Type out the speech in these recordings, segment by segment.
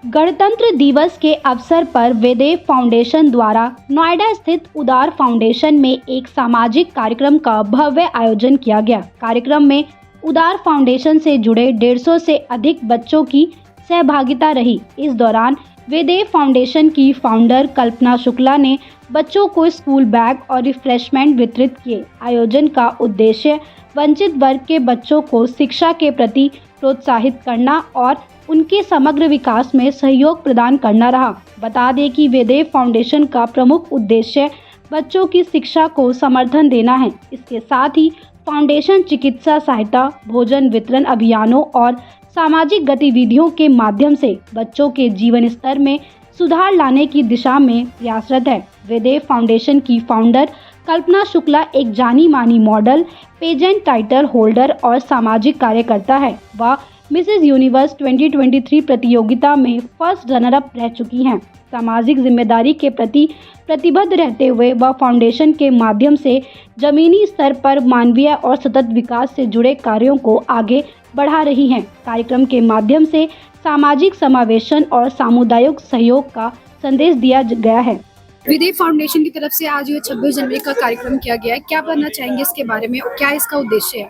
गणतंत्र दिवस के अवसर पर वेदेव फाउंडेशन द्वारा नोएडा स्थित उदार फाउंडेशन में एक सामाजिक कार्यक्रम का भव्य आयोजन किया गया। कार्यक्रम में उदार फाउंडेशन से जुड़े 150 से अधिक बच्चों की सहभागिता रही। इस दौरान वेदेव फाउंडेशन की फाउंडर कल्पना शुक्ला ने बच्चों को स्कूल बैग और रिफ्रेशमेंट वितरित किए। आयोजन का उद्देश्य वंचित वर्ग के बच्चों को शिक्षा के प्रति प्रोत्साहित करना और उनके समग्र विकास में सहयोग प्रदान करना रहा। बता दें कि वेदेव फाउंडेशन का प्रमुख उद्देश्य बच्चों की शिक्षा को समर्थन देना है। इसके साथ ही फाउंडेशन चिकित्सा सहायता, भोजन वितरण अभियानों और सामाजिक गतिविधियों के माध्यम से बच्चों के जीवन स्तर में सुधार लाने की दिशा में प्रयासरत है। वेदेव फाउंडेशन की फाउंडर कल्पना शुक्ला एक जानी मानी मॉडल, पेजेंट टाइटल होल्डर और सामाजिक कार्यकर्ता है। वह मिसेज यूनिवर्स 2023 प्रतियोगिता में फर्स्ट रनर अप रह चुकी हैं। सामाजिक जिम्मेदारी के प्रति प्रतिबद्ध रहते हुए वह फाउंडेशन के माध्यम से जमीनी स्तर पर मानवीय और सतत विकास से जुड़े कार्यों को आगे बढ़ा रही हैं। कार्यक्रम के माध्यम से सामाजिक समावेशन और सामुदायिक सहयोग का संदेश दिया गया है। वेदेव फाउंडेशन की तरफ से आज ये 26 जनवरी का कार्यक्रम किया गया है। क्या बताना चाहेंगे इसके बारे में और क्या इसका उद्देश्य है?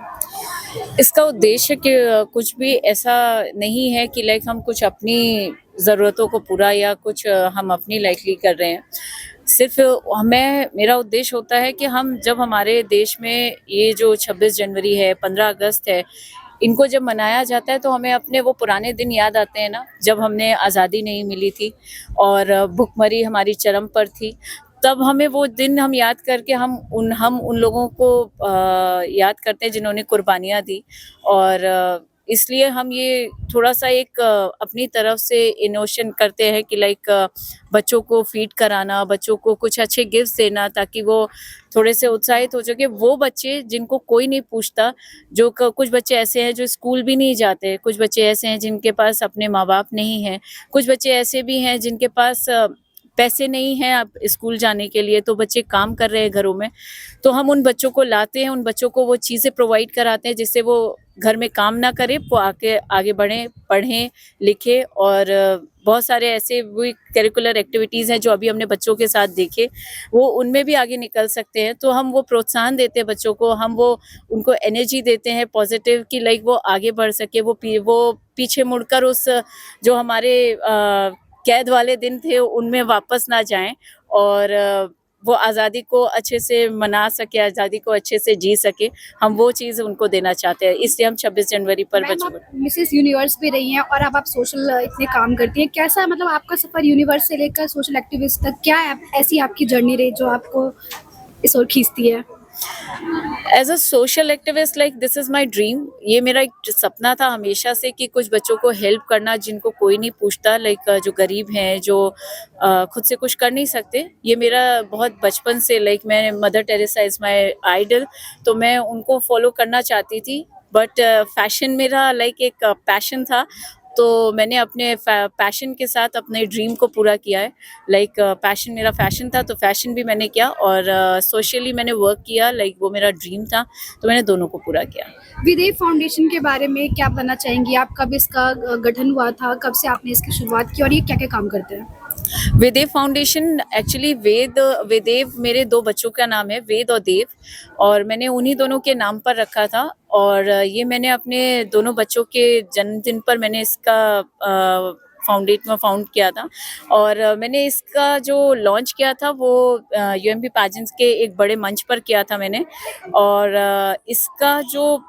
इसका उद्देश्य कि कुछ भी ऐसा नहीं है कि लाइक हम कुछ अपनी ज़रूरतों को पूरा या कुछ हम अपनी लाइकली कर रहे हैं। सिर्फ मेरा उद्देश्य होता है कि हम जब हमारे देश में ये जो 26 जनवरी है, 15 अगस्त है, इनको जब मनाया जाता है तो हमें अपने वो पुराने दिन याद आते हैं ना, जब हमने आज़ादी नहीं मिली थी और भुखमरी हमारी चरम पर थी। तब हमें वो दिन हम याद करके हम उन लोगों को याद करते हैं जिन्होंने कुर्बानियाँ दी। और इसलिए हम ये थोड़ा सा एक अपनी तरफ से इनोवेशन करते हैं कि लाइक बच्चों को फीड कराना, बच्चों को कुछ अच्छे गिफ्ट्स देना ताकि वो थोड़े से उत्साहित हो सके। वो बच्चे जिनको कोई नहीं पूछता, जो कुछ बच्चे ऐसे हैं जो स्कूल भी नहीं जाते, कुछ बच्चे ऐसे हैं जिनके पास अपने माँ बाप नहीं हैं, कुछ बच्चे ऐसे भी हैं जिनके पास पैसे नहीं हैं अब स्कूल जाने के लिए, तो बच्चे काम कर रहे हैं घरों में। तो हम उन बच्चों को लाते हैं, उन बच्चों को वो चीज़ें प्रोवाइड कराते हैं जिससे वो घर में काम ना करें, वो आगे बढ़ें, पढ़ें, लिखें। और बहुत सारे ऐसे भी करिकुलर एक्टिविटीज़ हैं जो अभी हमने बच्चों के साथ देखे, वो उनमें भी आगे निकल सकते हैं। तो हम वो प्रोत्साहन देते हैं बच्चों को, हम वो उनको एनर्जी देते हैं पॉजिटिव कि लाइक वो आगे बढ़ सके, वो पीछे मुड़कर उस जो हमारे कैद वाले दिन थे उनमें वापस ना जाएं और वो आज़ादी को अच्छे से मना सके, आज़ादी को अच्छे से जी सके। हम वो चीज़ उनको देना चाहते हैं, इसलिए हम 26 जनवरी पर बच्चों को। मिसेस यूनिवर्स पे रही हैं और अब आप सोशल इतने काम करती हैं। कैसा मतलब आपका सफर यूनिवर्स से लेकर सोशल एक्टिविस्ट तक, क्या ऐसी आपकी जर्नी रही जो आपको इस ओर खींचती है? As a social activist like this is my dream. ये मेरा एक सपना था हमेशा से कि कुछ बच्चों को हेल्प करना जिनको कोई नहीं पूछता, लाइक जो गरीब हैं, जो खुद से कुछ कर नहीं सकते। ये मेरा बहुत बचपन से, लाइक मैं mother Teresa is my idol, तो मैं उनको फॉलो करना चाहती थी। बट फैशन मेरा लाइक एक पैशन था, तो मैंने अपने पैशन के साथ अपने ड्रीम को पूरा किया है। लाइक पैशन मेरा फैशन था तो फैशन भी मैंने किया और सोशली मैंने वर्क किया, लाइक वो मेरा ड्रीम था तो मैंने दोनों को पूरा किया। वेदेव फाउंडेशन के बारे में क्या बताना चाहेंगी आप? कब इसका गठन हुआ था, कब से आपने इसकी शुरुआत की और ये क्या क्या काम करते हैं? वेदेव फाउंडेशन एक्चुअली वेदेव मेरे 2 बच्चों का नाम है, वेद और देव, और मैंने उन्हीं दोनों के नाम पर रखा था। और ये मैंने अपने दोनों बच्चों के जन्मदिन पर मैंने इसका फाउंड किया था। और मैंने इसका जो लॉन्च किया था वो यूएमपी पैजेंट्स के एक बड़े मंच पर किया था मैंने। और इसका जो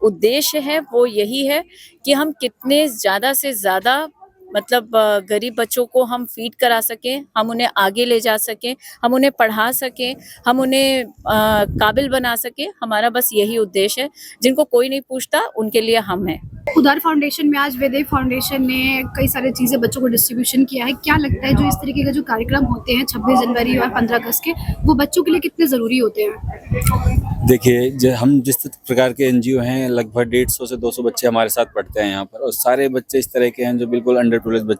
उद्देश्य है वो यही है कि हम कितने ज़्यादा से ज़्यादा मतलब गरीब बच्चों को हम फीड करा सकें, हम उन्हें आगे ले जा सकें, हम उन्हें पढ़ा सकें, हम उन्हें काबिल बना सकें। हमारा बस यही उद्देश्य है। जिनको कोई नहीं पूछता उनके लिए हम हैं। उदार फाउंडेशन में आज वेदेव फाउंडेशन ने कई सारी चीज़ें बच्चों को डिस्ट्रीब्यूशन किया है। क्या लगता है जो इस तरीके के जो कार्यक्रम होते हैं 26 जनवरी और 15 अगस्त के, वो बच्चों के लिए कितने ज़रूरी होते हैं? देखिए, हम जिस प्रकार के एनजीओ हैं, लगभग 150 से 200 बच्चे हमारे साथ पढ़ते हैं यहाँ पर, और सारे बच्चे इस तरह के हैं जो बिल्कुल अंडर प्रिविलेज्ड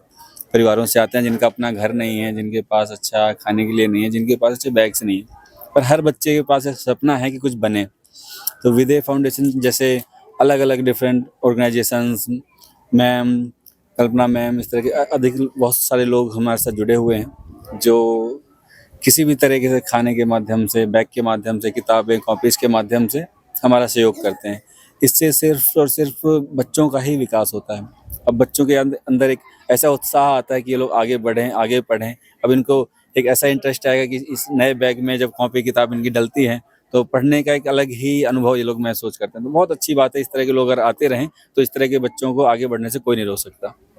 परिवारों से आते हैं, जिनका अपना घर नहीं है, जिनके पास अच्छा खाने के लिए नहीं है, जिनके पास अच्छे बैग्स नहीं है। पर हर बच्चे के पास एक सपना है कि कुछ बने। तो वेदेव फाउंडेशन जैसे अलग अलग डिफरेंट ऑर्गेनाइजेशंस, मैम, कल्पना मैम, इस तरह के अधिक बहुत सारे लोग हमारे साथ जुड़े हुए हैं जो किसी भी तरीके से खाने के माध्यम से, बैग के माध्यम से, किताबें कॉपीज़ के माध्यम से हमारा सहयोग करते हैं। इससे सिर्फ और सिर्फ बच्चों का ही विकास होता है। अब बच्चों के अंदर एक ऐसा उत्साह आता है कि ये लोग आगे बढ़ें, आगे पढ़ें। अब इनको एक ऐसा इंटरेस्ट आएगा कि इस नए बैग में जब कॉपी किताब इनकी डलती हैं तो पढ़ने का एक अलग ही अनुभव ये लोग महसूस करते हैं। तो बहुत अच्छी बात है, इस तरह के लोग अगर आते रहें तो इस तरह के बच्चों को आगे बढ़ने से कोई नहीं रोक सकता।